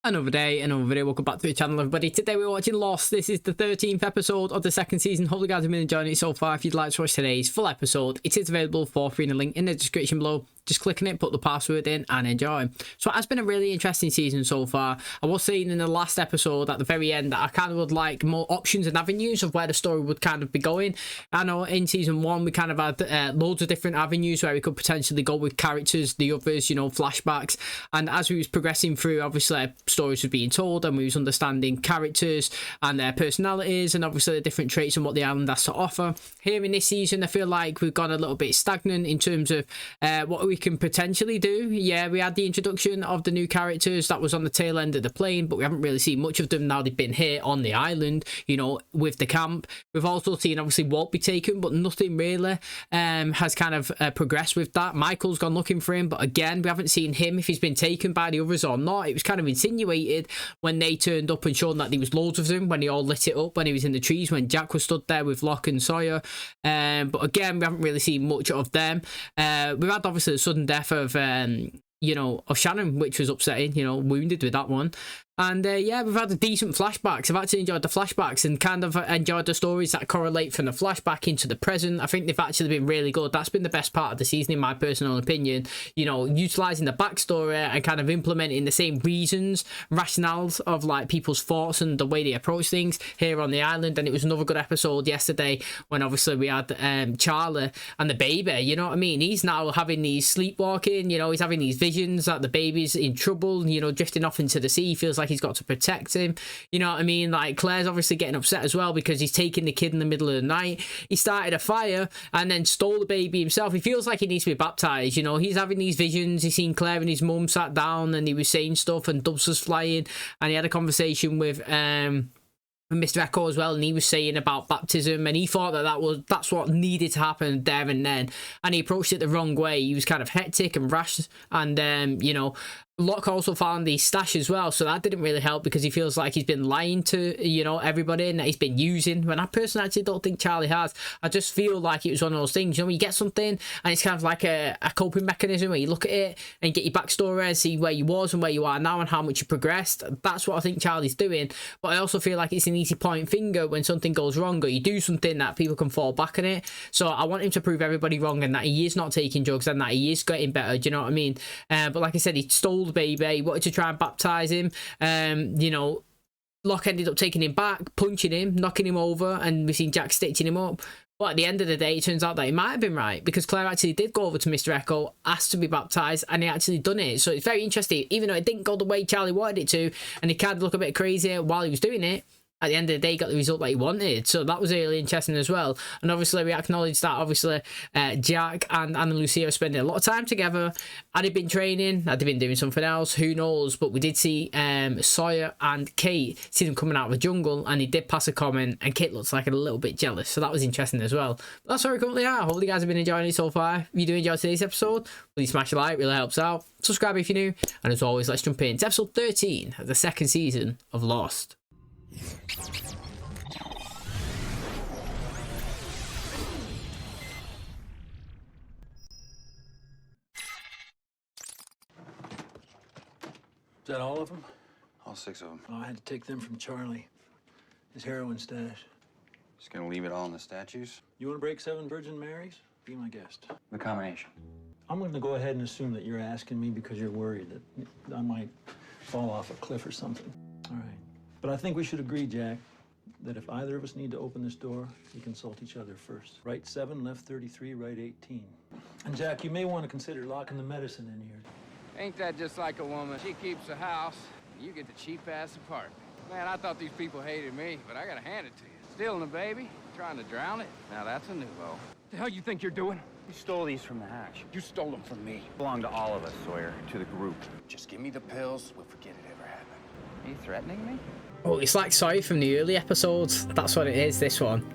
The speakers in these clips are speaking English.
Another day, another video. Welcome back to the channel, everybody. Today we're watching Lost. This is the 13th episode of the second season. Hopefully you guys have been enjoying it so far. If you'd like to watch today's full episode, it is available for free in a link in the description below. Just click on it, put the password in and enjoy. So it has been a really interesting season so far. I was saying in the last episode at the very end that I kind of would like more options and avenues of where the story would kind of be going. I know in season 1 we kind of had loads of different avenues where we could potentially go with characters, the others, you know, flashbacks. And as we was progressing through, obviously stories were being told and we was understanding characters and their personalities and obviously the different traits and what the island has to offer. Here in this season I feel like we've gone a little bit stagnant in terms of what we can potentially do. Yeah, we had the introduction of the new characters that was on the tail end of the plane, but we haven't really seen much of them now they've been here on the island, you know, with the camp. We've also seen obviously Walt be taken, but nothing really has kind of progressed with that. Michael's gone looking for him, but again we haven't seen him if he's been taken by the others or not. It was kind of insinuated when they turned up and shown that there was loads of them when they all lit it up when he was in the trees, when Jack was stood there with Locke and Sawyer. But again we haven't really seen much of them. We've had obviously the sudden death of you know, of Shannon, which was upsetting, you know, wounded with that one. And yeah, we've had a decent flashbacks. I've actually enjoyed the flashbacks and kind of enjoyed the stories that correlate from the flashback into the present. I think they've actually been really good. That's been the best part of the season in my personal opinion. You know, utilising the backstory and kind of implementing the same reasons, rationales of like people's thoughts and the way they approach things here on the island. And it was another good episode yesterday when obviously we had Charlie and the baby, you know what I mean? He's now having these sleepwalking, you know, he's having these visions that the baby's in trouble, you know, drifting off into the sea. He feels like he's got to protect him, you know what I mean? Like Claire's obviously getting upset as well because he's taking the kid in the middle of the night. He started a fire and then stole the baby himself. He feels like he needs to be baptized, you know. He's having these visions. He's seen Claire and his mum sat down and he was saying stuff and dubs was flying and he had a conversation with Mr. Echo as well, and he was saying about baptism, and he thought that that's what needed to happen there and then, and he approached it the wrong way. He was kind of hectic and rash, and you know, Locke also found the stash as well, so that didn't really help because he feels like he's been lying to, you know, everybody and that he's been using, when I personally actually don't think Charlie has. I just feel like it was one of those things, you know, when you get something and it's kind of like a coping mechanism where you look at it and get your backstory and see where you was and where you are now and how much you progressed. That's what I think Charlie's doing, but I also feel like it's an easy point finger when something goes wrong or you do something that people can fall back on it. So I want him to prove everybody wrong and that he is not taking drugs and that he is getting better, do you know what I mean? But like I said, he stole the baby. He wanted to try and baptize him. You know, Locke ended up taking him back, punching him, knocking him over, and we've seen Jack stitching him up. But at the end of the day, it turns out that he might have been right because Claire actually did go over to Mr. Echo, asked to be baptized, and he actually done it. So it's very interesting, even though it didn't go the way Charlie wanted it to, and he kind of looked a bit crazy while he was doing it. At the end of the day, he got the result that he wanted. So that was really interesting as well. And obviously, we acknowledged that, obviously, Jack and Anna Lucia are spending a lot of time together. Had they been training? Had they been doing something else? Who knows? But we did see Sawyer and Kate, see them coming out of the jungle, and he did pass a comment, and Kate looks like a little bit jealous. So that was interesting as well. But that's where we currently are. Hopefully, you guys have been enjoying it so far. If you do enjoy today's episode, please smash a like. It really helps out. Subscribe if you're new. And as always, let's jump into episode 13 of the second season of Lost. Is that all of them? All 6 of them. Oh, I had to take them from Charlie. His heroin stash. Just gonna leave it all in the statues? You want to break 7 Virgin Marys? Be my guest. The combination. I'm going to go ahead and assume that you're asking me because you're worried that I might fall off a cliff or something. All right. But I think we should agree, Jack, that if either of us need to open this door, we consult each other first. Right 7, left 33, right 18. And Jack, you may want to consider locking the medicine in here. Ain't that just like a woman? She keeps the house, you get the cheap-ass apartment. Man, I thought these people hated me, but I gotta hand it to you. Stealing a baby, trying to drown it, now that's a nouveau. The hell you think you're doing? You stole these from the hatch. You stole them from me. Belong to all of us, Sawyer, to the group. Just give me the pills, we'll forget it ever happened. Are you threatening me? Oh, it's like Sawyer from the early episodes. That's what it is, this one.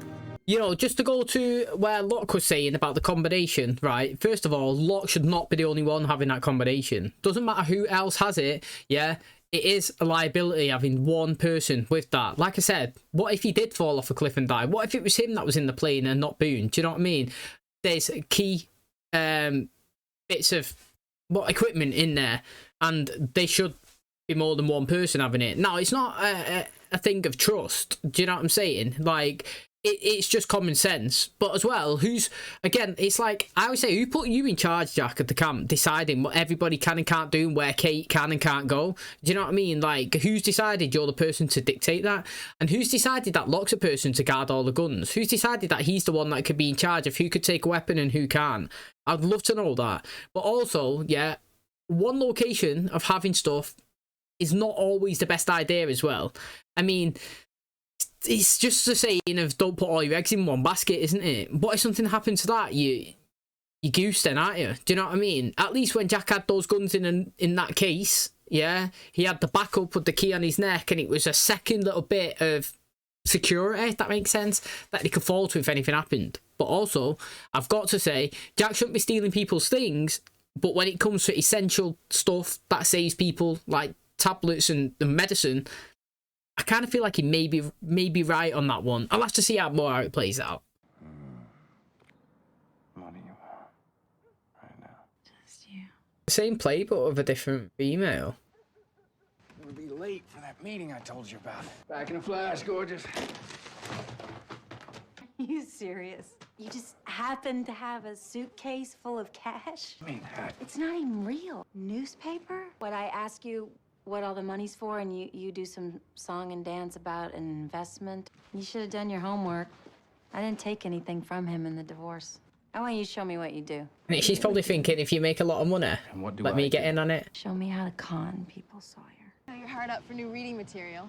You know, just to go to where Locke was saying about the combination, right? First of all, Locke should not be the only one having that combination. Doesn't matter who else has it, yeah? It is a liability having one person with that. Like I said, what if he did fall off a cliff and die? What if it was him that was in the plane and not Boone? Do you know what I mean? There's key bits of equipment in there, and they should be more than one person having it. Now, it's not a thing of trust. Do you know what I'm saying? Like, it's just common sense. But as well, again, it's like, I always say, who put you in charge, Jack, at the camp, deciding what everybody can and can't do and where Kate can and can't go? Do you know what I mean? Like, who's decided you're the person to dictate that? And who's decided that Locke's a person to guard all the guns? Who's decided that he's the one that could be in charge of who could take a weapon and who can't? I'd love to know that. But also, yeah, one location of having stuff is not always the best idea as well. I mean, it's just the saying of don't put all your eggs in one basket, isn't it? What if something happened to that? You goose then, aren't you? Do you know what I mean? At least when Jack had those guns in that case, yeah, he had the backup with the key on his neck, and it was a second little bit of security, if that makes sense, that he could fall to if anything happened. But also, I've got to say, Jack shouldn't be stealing people's things, but when it comes to essential stuff that saves people, like tablets and medicine, I kind of feel like he may be right on that one. I'll have to see how it plays out. What do you want right now? Just you. Same play, but with a different female. We'll be late for that meeting I told you about. Back in a flash, gorgeous. Are you serious? You just happen to have a suitcase full of cash? I mean that. It's not even real. Newspaper? What I ask you what all the money's for, and you do some song and dance about an investment. You should have done your homework. I didn't take anything from him in the divorce. I want you to show me what you do. And she's probably thinking, if you make a lot of money, And what do let I me get do? in on it. Show me how to con people, Sawyer. Now you're hard up for new reading material.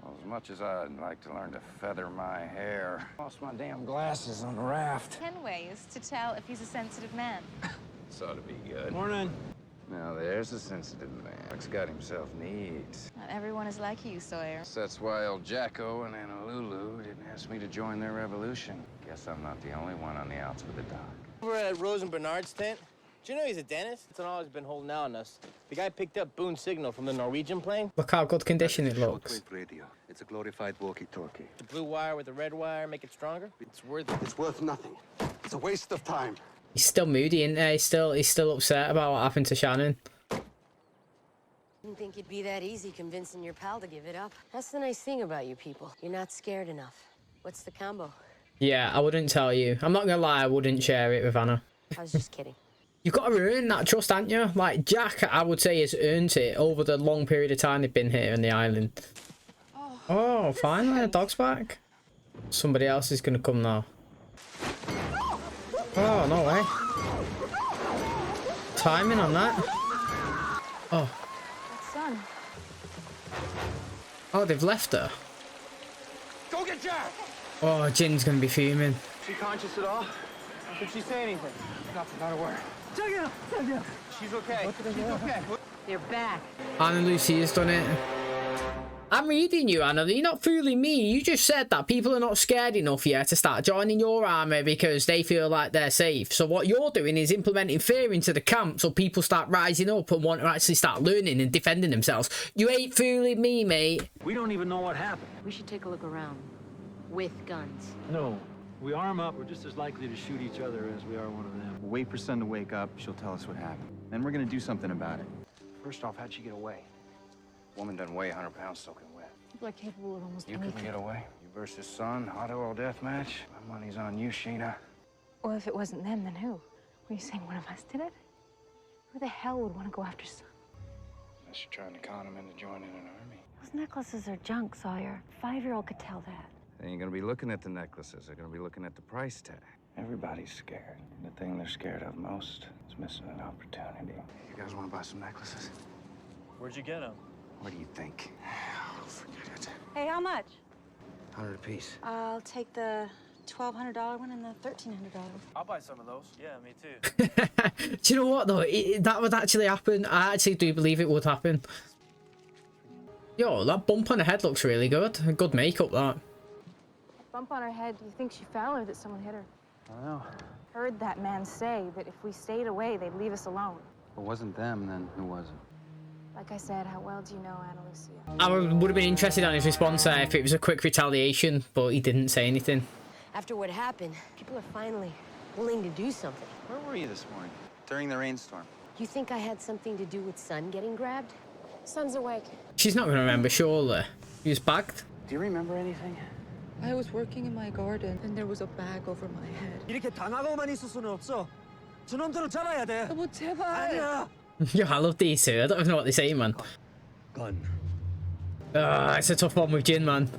Well, as much as I'd like to learn to feather my hair, lost my damn glasses on the raft. 10 ways to tell if he's a sensitive man. This ought to be good. Morning. Now there's a sensitive man. He's got himself needs. Not everyone is like you, Sawyer. That's why El Jacko and Anna Lulu didn't ask me to join their revolution. Guess I'm not the only one on the outs with the doc. Over at Rose and Bernard's tent. Do you know he's a dentist? It's always been holding out on us. The guy picked up Boone's signal from the Norwegian plane. Look how good condition it looks. Shortwave radio. It's a glorified walkie-talkie. The blue wire with the red wire make it stronger. It's worth it. It's worth nothing. It's a waste of time. He's still moody, isn't he? He's still upset about what happened to Shannon. Didn't think it'd be that easy convincing your pal to give it up. That's the nice thing about you people. You're not scared enough. What's the combo? Yeah, I wouldn't tell you. I'm not gonna lie, I wouldn't share it with Anna. I was just kidding. You've got to earn that trust, haven't you? Like, Jack, I would say, has earned it over the long period of time they've been here on the island. Oh, finally, the dog's back. Somebody else is gonna come now. Oh, no way. Timing on that. Oh. Son. Oh, they've left her. Go get Jack! Oh, Jin's gonna be fuming. Is she conscious at all? Did she say anything? Nothing, not a word. She's okay. She's okay. They're back. Anna Lucy has done it. I'm reading you, Anna. You're not fooling me. You just said that people are not scared enough yet to start joining your army because they feel like they're safe. So what you're doing is implementing fear into the camp so people start rising up and want to actually start learning and defending themselves. You ain't fooling me, mate. We don't even know what happened. We should take a look around. With guns. No. We arm up, we're just as likely to shoot each other as we are one of them. We'll wait for Sun to wake up. She'll tell us what happened. Then we're gonna do something about it. First off, how'd she get away? Woman doesn't weigh 100 pounds soaking wet. People are capable of almost You anything. couldn't get away? You versus Sun, hot oil death match? My money's on you, Sheena. Well, if it wasn't them, then who? Were you saying one of us did it? Who the hell would want to go after Sun? Unless you're trying to con him into joining an army. Those necklaces are junk, Sawyer. A 5-year-old could tell that. They ain't gonna be looking at the necklaces. They're gonna be looking at the price tag. Everybody's scared. The thing they're scared of most is missing an opportunity. You guys wanna buy some necklaces? Where'd you get him? What do you think? Oh, forget it. Hey, how much? 100 apiece. I'll take the $1,200 one and the $1,300 one. I'll buy some of those. Yeah, me too. Do you know what, though? That would actually happen. I actually do believe it would happen. Yo, that bump on her head looks really good. Good makeup, that. Bump on her head. Do you think she fell or that someone hit her? I don't know. Heard that man say that if we stayed away, they'd leave us alone. If it wasn't them, then who was it? Like I said, how well do you know Anna Lucia? I would have been interested on his response there if it was a quick retaliation, but he didn't say anything. After what happened, people are finally willing to do something. Where were you this morning? During the rainstorm. You think I had something to do with Sun getting grabbed? Son's awake. She's not gonna remember, surely. He was bagged. Do you remember anything? I was working in my garden and there was a bag over my head. 이렇게 당하고만 있을 수는 없어. 저놈들을 잡아야 돼. 여보, 제발. 아니야. Yeah, I love these two. I don't even know what they say, man. Gun. It's a tough one with Jin, man.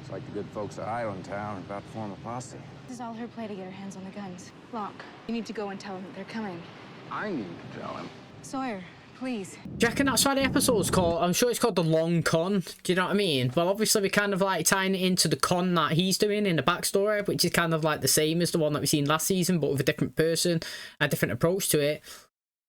It's like the good folks of Island Town are about to form a posse. This is all her play to get her hands on the guns. Locke, you need to go and tell them that they're coming. I need to tell him. Sawyer, please. Do you reckon that's why the episode's called? I'm sure it's called The Long Con. Do you know what I mean? Well, obviously we're kind of like tying it into the con that he's doing in the backstory, which is kind of like the same as the one that we've seen last season, but with a different person, a different approach to it.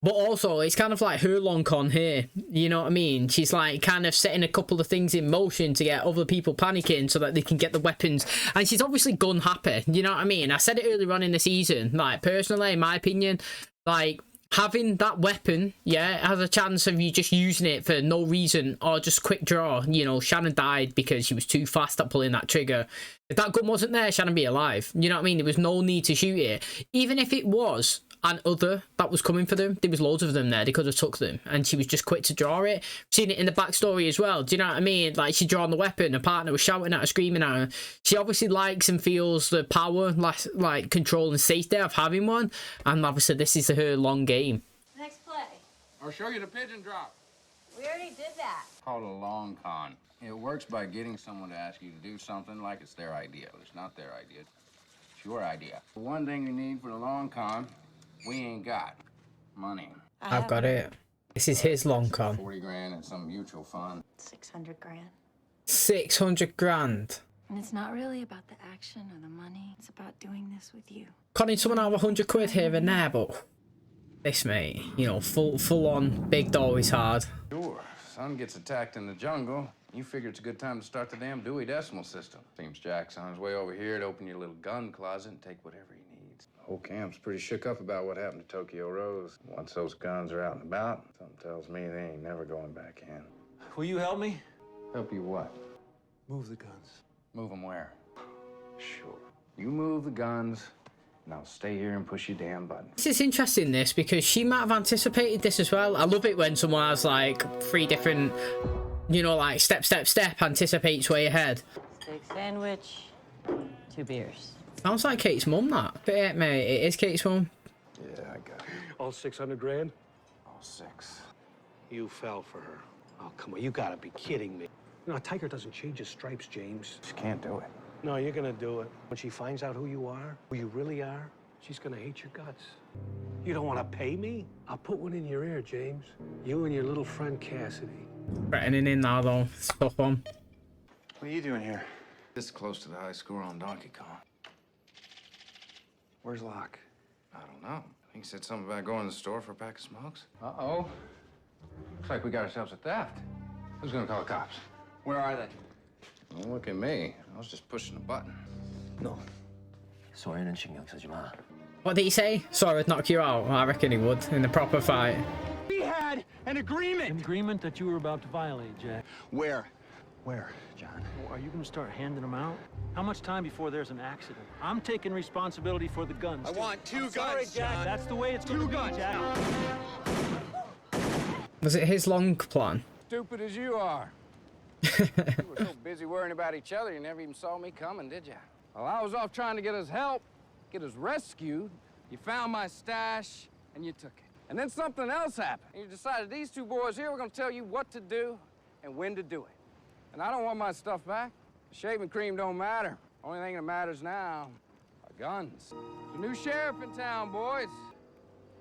But also, it's kind of like her long con here. You know what I mean? She's like kind of setting a couple of things in motion to get other people panicking so that they can get the weapons. And she's obviously gun happy. You know what I mean? I said it earlier on in the season. Like, personally, in my opinion, like, having that weapon, yeah, has a chance of you just using it for no reason or just quick draw. You know, Shannon died because she was too fast at pulling that trigger. If that gun wasn't there, Shannon would be alive. You know what I mean? There was no need to shoot it. Even if it was an other that was coming for them, there was loads of them there. They could have took them. And she was just quick to draw it. Seen it in the backstory as well. Do you know what I mean? Like, she drawn the weapon. Her partner was shouting at her, screaming at her. She obviously likes and feels the power, like control and safety of having one. And obviously this is her long game. Next play. I'll show you the pigeon drop. We already did that. It's called a long con. It works by getting someone to ask you to do something like it's their idea. It's not their idea. It's your idea. The one thing you need for the long con, we ain't got. Money. I've got it. This is his long con. 40 grand and some mutual fund. 600 grand. 600 grand. And it's not really about the action or the money. It's about doing this with you. Conning someone out of 100 quid here and there, but this, mate, you know, full on big dough is hard. Sure. Son gets attacked in the jungle. You figure it's a good time to start the damn Dewey Decimal System. Seems Jack's on his way over here to open your little gun closet and take whatever he needs. The whole camp's pretty shook up about what happened to Tokyo Rose. Once those guns are out and about, something tells me they ain't never going back in. Will you help me? Help you what? Move the guns. Move them where? Sure. You move the guns, and I'll stay here and push your damn button. This is interesting, this, because she might have anticipated this as well. I love it when someone has, like, 3 different, you know, like, step, anticipates way ahead. Steak sandwich, 2 beers. Sounds like Kate's mum, that. But yeah, mate, it is Kate's mum. Yeah, I got it. All 600 grand? All 6. You fell for her. Oh, come on, you gotta be kidding me. No, a tiger doesn't change his stripes, James. Just can't do it. No, you're gonna do it. When she finds out who you are, who you really are, she's gonna hate your guts. You don't wanna pay me? I'll put one in your ear, James. You and your little friend Cassidy. Threatening in now, though. It's a tough one. What are you doing here? This close to the high score on Donkey Kong. Where's Locke? I don't know. I think he said something about going to the store for a pack of smokes. Uh-oh. Looks like we got ourselves a theft. Who's gonna call the cops? Where are they? Don't look at me. I was just pushing a button. No. Sawyer는 신경 쓰지 마. What did he say? Sorry, would knock you out. I reckon he would in a proper fight. We had an agreement! An agreement that you were about to violate, Jack. Where? Where, John? Are you gonna start handing them out? How much time before there's an accident? I'm taking responsibility for the guns. I want 2 guns, sorry, Jack. John. That's the way it's gonna be, Jack. Was it his long plan? Stupid as you are. You were so busy worrying about each other, you never even saw me coming, did you? While I was off trying to get us help, get us rescued, you found my stash, and you took it. And then something else happened. And you decided these 2 boys here were gonna tell you what to do and when to do it. And I don't want my stuff back. The shaving cream don't matter. Only thing that matters now are guns. There's a new sheriff in town, boys.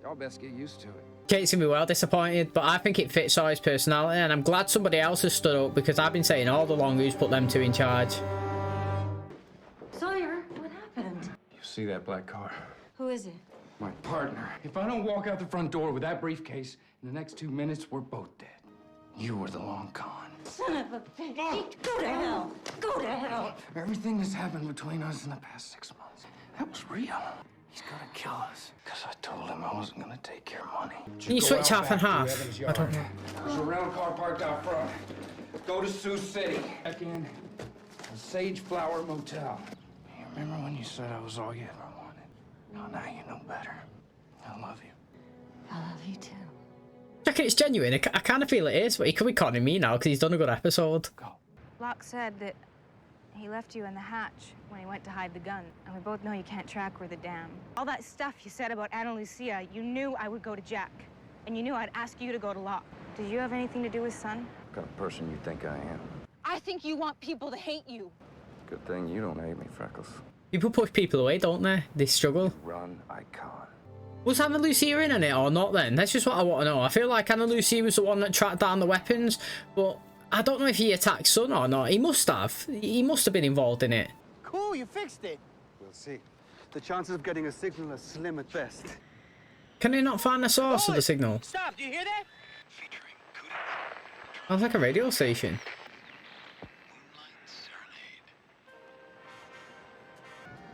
Y'all best get used to it. Kate's gonna be well disappointed, but I think it fits Sawyer's personality, and I'm glad somebody else has stood up, because I've been saying all along who's put them 2 in charge. Sawyer, what happened? You see that black car? Who is it? My partner. If I don't walk out the front door with that briefcase, in the next 2 minutes, we're both dead. You were the long con. Son of a bitch. Go to hell. Go to hell. Everything that's happened between us in the past 6 months, that was real. He's gonna kill us. Because I told him I wasn't going to take your money. Can you switch half and half? I don't know. There's a rental car parked out front. Go to Sioux City. Back in a Sage Flower Motel. You remember when you said I was all you ever wanted? Oh, now you know better. I love you. I love you too. Reckon it's genuine. I kind of feel it is, but he could be conning me now because he's done a good episode. Locke said that he left you in the hatch when he went to hide the gun. And we both know you can't track where the dam. All that stuff you said about Ana Lucia, you knew I would go to Jack. And you knew I'd ask you to go to Locke. Did you have anything to do with Son? What kind of person you think I am? I think you want people to hate you. Good thing you don't hate me, Freckles. People push people away, don't they? They struggle. Run, I can't. Was Ana Lucia in it or not then? That's just what I want to know. I feel like Ana Lucia was the one that tracked down the weapons, but I don't know if he attacked Son or not. He must have. He must have been involved in it. Cool, you fixed it. We'll see. The chances of getting a signal are slim at best. Can they not find the source of the signal? Stop, do you hear that? Sounds like a radio station.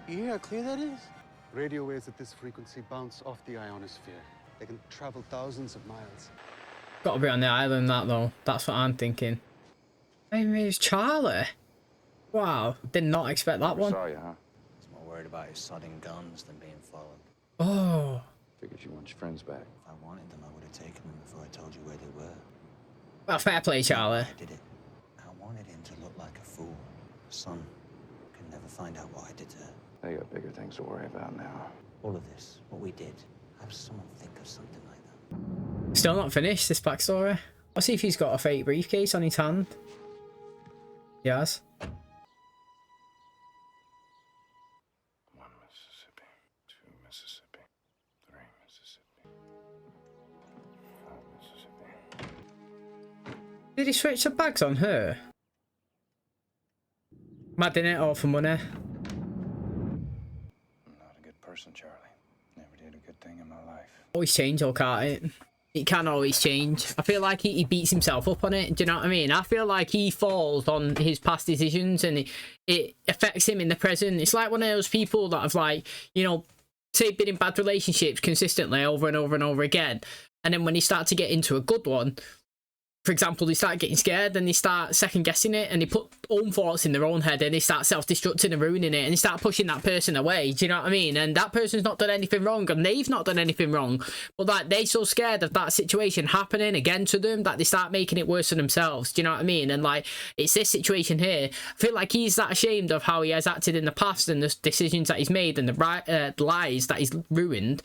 You hear how clear that is? Radio waves at this frequency bounce off the ionosphere. They can travel thousands of miles. Gotta be on the island, that though. That's what I'm thinking. Maybe it's Charlie. Wow, did not expect that one. Sorry, huh? He's more worried about his sodding guns than being followed. Oh. Figured you want your friends back. If I wanted them, I would have taken them before I told you where they were. Well, fair play, Charlie. I did it. I wanted him to look like a fool. Son could never find out what I did to her. They got bigger things to worry about now. All of this, what we did, have someone think of something like that. Still not finished, this backstory. I'll see if he's got a fake briefcase on his hand. He has. 1 Mississippi, 2 Mississippi, 3 Mississippi, 4 Mississippi. Did he switch the bags on her? Mad, didn't it? All for money. Person, Charlie. Never did a good thing in my life. Always change, though, can't it? It can always change. I feel like he beats himself up on it. Do you know what I mean? I feel like he falls on his past decisions and it affects him in the present. It's like one of those people that have, like, you know, say been in bad relationships consistently over and over and over again. And then when he starts to get into a good one, for example, they start getting scared and they start second guessing it and they put own thoughts in their own head and they start self-destructing and ruining it and they start pushing that person away. Do you know what I mean? And that person's not done anything wrong and they've not done anything wrong. But like they're so scared of that situation happening again to them that they start making it worse for themselves. Do you know what I mean? And like it's this situation here. I feel like he's that ashamed of how he has acted in the past and the decisions that he's made and the lies that he's ruined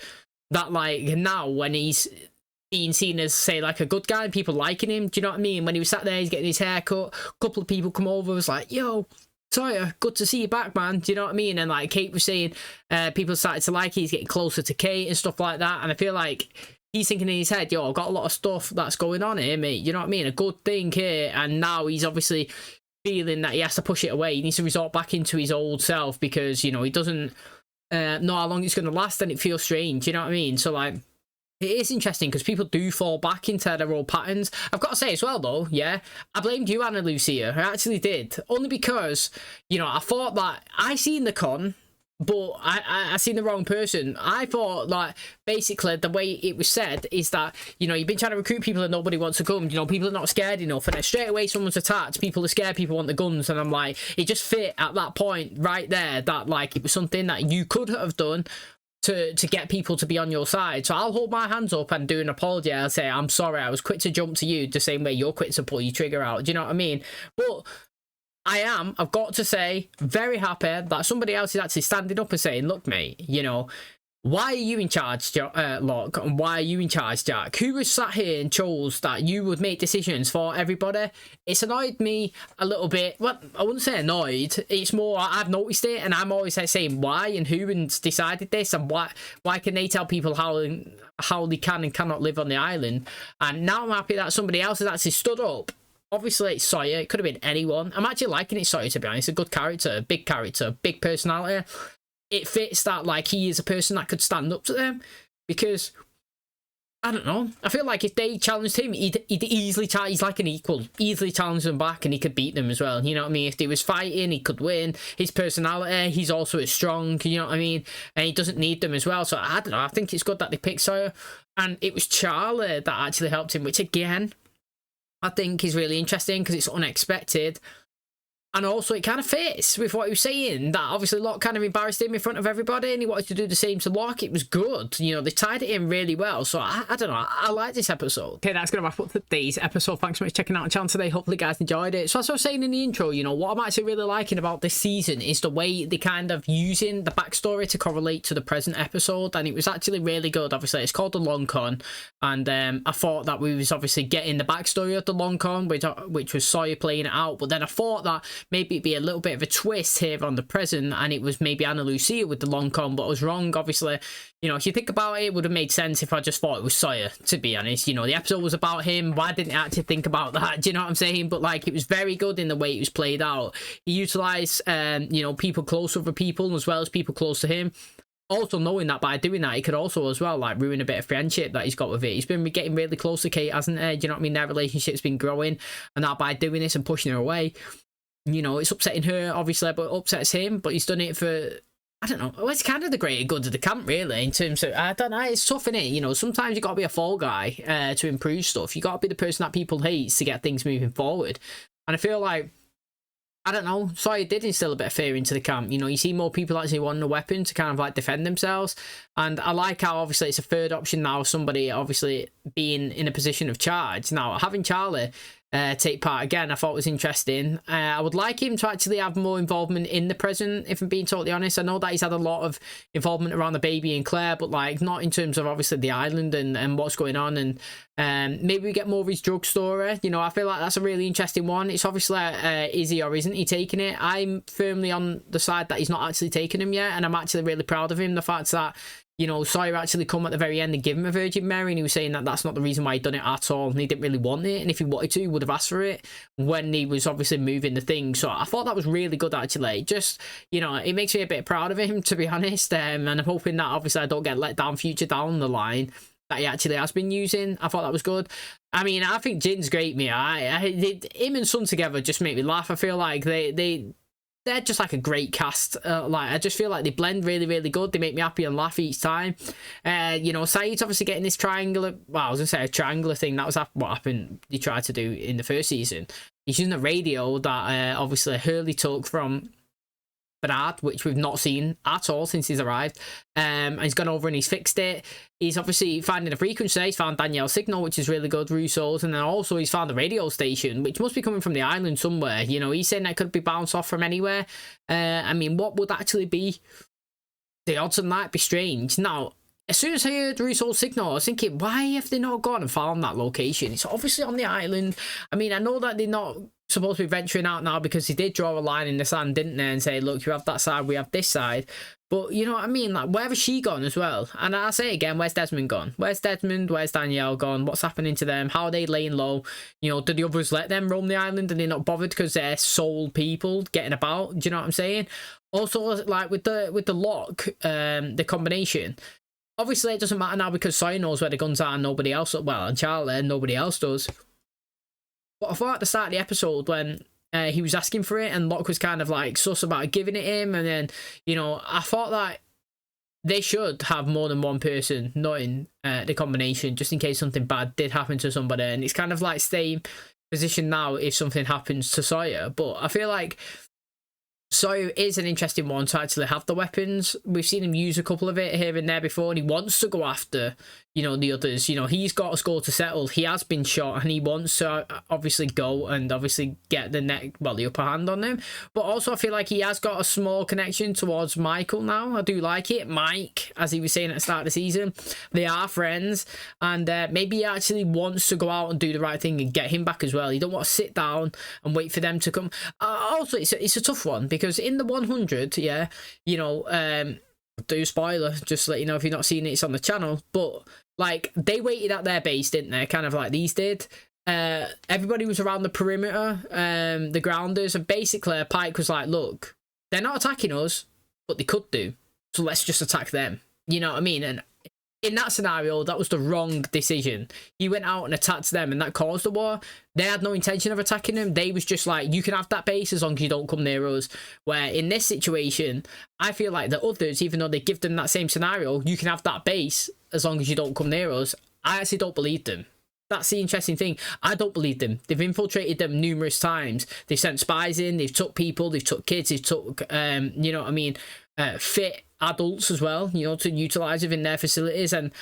that like now when he's being seen as, say, like a good guy and people liking him. Do you know what I mean? When he was sat there, he's getting his hair cut. A couple of people come over, was like, yo, Sawyer, good to see you back, man. Do you know what I mean? And like Kate was saying, people started to like he's getting closer to Kate and stuff like that. And I feel like he's thinking in his head, yo, I've got a lot of stuff that's going on here, mate. You know what I mean? A good thing here. And now he's obviously feeling that he has to push it away. He needs to resort back into his old self because, you know, he doesn't know how long it's going to last and it feels strange. You know what I mean? So like, it is interesting because people do fall back into their old patterns. I've got to say as well, though, yeah, I blamed you, Ana Lucia. I actually did. Only because, you know, I thought that I seen the con, but I seen the wrong person. I thought, like, basically the way it was said is that, you know, you've been trying to recruit people and nobody wants to come. You know, people are not scared enough. And then straight away someone's attacked. People are scared. People want the guns. And I'm like, it just fit at that point right there that, like, it was something that you could have done to get people to be on your side. So I'll hold my hands up and do an apology. I'll say, I'm sorry, I was quick to jump to you the same way you're quick to pull your trigger out. Do you know what I mean? But I've got to say, very happy that somebody else is actually standing up and saying, look, mate, you know, why are you in charge, Locke? And why are you in charge, Jack? Who was sat here and chose that you would make decisions for everybody? It's annoyed me a little bit. Well, I wouldn't say annoyed. It's more, I've noticed it, and I'm always saying why and who and decided this, and why can they tell people how they can and cannot live on the island? And now I'm happy that somebody else has actually stood up. Obviously, it's Sawyer. It could have been anyone. I'm actually liking it, Sawyer, to be honest. A good character, big personality. It fits that, like, he is a person that could stand up to them because, I don't know, I feel like if they challenged him, he'd easily he's like an equal, easily challenge them back and he could beat them as well, you know what I mean? If they was fighting, he could win. His personality, he's also as strong, you know what I mean? And he doesn't need them as well, so I don't know, I think it's good that they picked Sawyer, and it was Charlie that actually helped him, which again, I think is really interesting because it's unexpected. And also, it kind of fits with what he was saying, that obviously Locke kind of embarrassed him in front of everybody, and he wanted to do the same to Locke. It was good. You know, they tied it in really well. So, I don't know. I like this episode. Okay, that's going to wrap up today's episode. Thanks so much for checking out the channel today. Hopefully, you guys enjoyed it. So, as I was saying in the intro, you know, what I'm actually really liking about this season is the way they kind of using the backstory to correlate to the present episode. And it was actually really good. Obviously, it's called The Long Con. And I thought that we was obviously getting the backstory of The Long Con, which was Sawyer playing it out. But then I thought that maybe it'd be a little bit of a twist here on the present, and it was maybe Ana Lucia with the long con, but I was wrong. Obviously, you know, if you think about it, it would have made sense if I just thought it was Sawyer, to be honest. You know, the episode was about him. Why didn't I actually think about that? Do you know what I'm saying? But like, it was very good in the way it was played out. He utilized you know, people close to other people as well as people close to him. Also knowing that by doing that, he could also as well like ruin a bit of friendship that he's got with it. He's been getting really close to Kate, hasn't he? Do you know what I mean? Their relationship's been growing, and that by doing this and pushing her away, you know, it's upsetting her, obviously, but it upsets him. But he's done it for, I don't know, well, it's kind of the greater good of the camp, really, in terms of, I don't know, it's tough, innit? You know, sometimes you got to be a fall guy to improve stuff. You got to be the person that people hate to get things moving forward. And I feel like, I don't know, Sawyer did instill a bit of fear into the camp. You know, you see more people actually wanting a weapon to kind of like defend themselves. And I like how obviously it's a third option now, somebody obviously being in a position of charge. Now, having Charlie take part again, I thought was interesting. I would like him to actually have more involvement in the present, if I'm being totally honest. I know that he's had a lot of involvement around the baby and Claire, but like not in terms of obviously the island and what's going on. And maybe we get more of his drug story. You know, I feel like that's a really interesting one. It's obviously is he or isn't he taking it? I'm firmly on the side that he's not actually taking him yet, and I'm actually really proud of him. The fact that, you know, Sawyer actually come at the very end and give him a Virgin Mary, and he was saying that that's not the reason why he'd done it at all, and he didn't really want it, and if he wanted to, he would have asked for it when he was obviously moving the thing. So I thought that was really good, actually. Just, you know, it makes me a bit proud of him, to be honest, and I'm hoping that obviously I don't get let down future down the line that he actually has been using. I thought that was good. I mean, I think Jin's great, me. Him and Son together just make me laugh. I feel like they're just like a great cast. Like, I just feel like they blend really, really good. They make me happy and laugh each time. You know, Saeed's obviously getting this triangular, well, I was going to say a triangular thing. That was what happened, he tried to do in the first season. He's using a radio that obviously Hurley took from Bernard, which we've not seen at all since he's arrived. And he's gone over and he's fixed it. He's obviously finding a frequency. He's found Danielle's signal, which is really good, Russo's. And then also he's found a radio station, which must be coming from the island somewhere. You know, he's saying that could be bounced off from anywhere. I mean, what would actually be the odds on that? Be strange. Now, as soon as I heard Russo's signal, I was thinking, why have they not gone and found that location? It's obviously on the island. I mean, I know that they're not supposed to be venturing out now because they did draw a line in the sand, didn't they, and say, look, you have that side, we have this side. But you know what I mean, like, where has she gone as well? And I say again, where's Desmond gone? Where's Desmond? Where's Danielle gone? What's happening to them? How are they laying low? You know, do the others let them roam the island and they're not bothered because they're sole people getting about? Do you know what I'm saying? Also, like with the lock, the combination, obviously it doesn't matter now because Sawyer knows where the guns are and nobody else, well, and Charlie, nobody else does. But I thought at the start of the episode when he was asking for it and Locke was kind of like sus about giving it him, and then, you know, I thought that they should have more than one person knowing the combination just in case something bad did happen to somebody. And it's kind of like staying position now if something happens to Sawyer. But I feel like Sawyer is an interesting one to actually have the weapons. We've seen him use a couple of it here and there before, and he wants to go after, you know, the others. You know, he's got a score to settle. He has been shot, and he wants to obviously go and obviously get the upper hand on him. But also, I feel like he has got a small connection towards Michael now. I do like it. Mike, as he was saying at the start of the season, they are friends, and maybe he actually wants to go out and do the right thing and get him back as well. He don't want to sit down and wait for them to come. Also, it's a tough one because in the 100, yeah, you know, do spoiler, just to let you know if you've not seen it, it's on the channel, but like they waited at their base, didn't they, kind of like these did. Everybody was around the perimeter, the grounders, and basically Pike was like, look, they're not attacking us, but they could do, so let's just attack them. You know what I mean? And in that scenario, that was the wrong decision. He went out and attacked them, and that caused the war. They had no intention of attacking them. They was just like, you can have that base as long as you don't come near us. Where in this situation, I feel like the others, even though they give them that same scenario, you can have that base as long as you don't come near us, I actually don't believe them. That's the interesting thing. I don't believe them. They've infiltrated them numerous times. They've sent spies in. They've took people. They've took kids. They've took, you know what I mean, fit adults as well, you know, to utilize within their facilities. And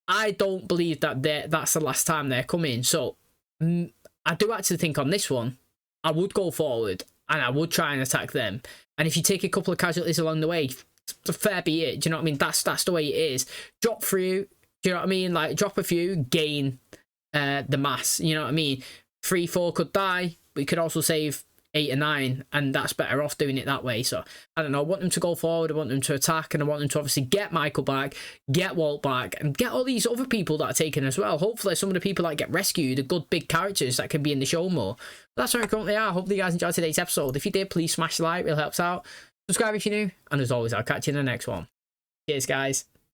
I don't believe that that's the last time they're coming. So I do actually think on this one, I would go forward and I would try and attack them. And if you take a couple of casualties along the way, fair be it. Do you know what I mean? That's the way it is. Drop through. Do you know what I mean? Like, drop a few, gain the mass. You know what I mean? 3, 4 could die. We could also save 8 or 9, and that's better off doing it that way. So I don't know. I want them to go forward. I want them to attack, and I want them to obviously get Michael back, get Walt back, and get all these other people that are taken as well. Hopefully some of the people that get rescued are good big characters that can be in the show more. But that's where I currently are. Hopefully you guys enjoyed today's episode. If you did, please smash the like. It really helps out. Subscribe if you're new, and as always, I'll catch you in the next one. Cheers, guys.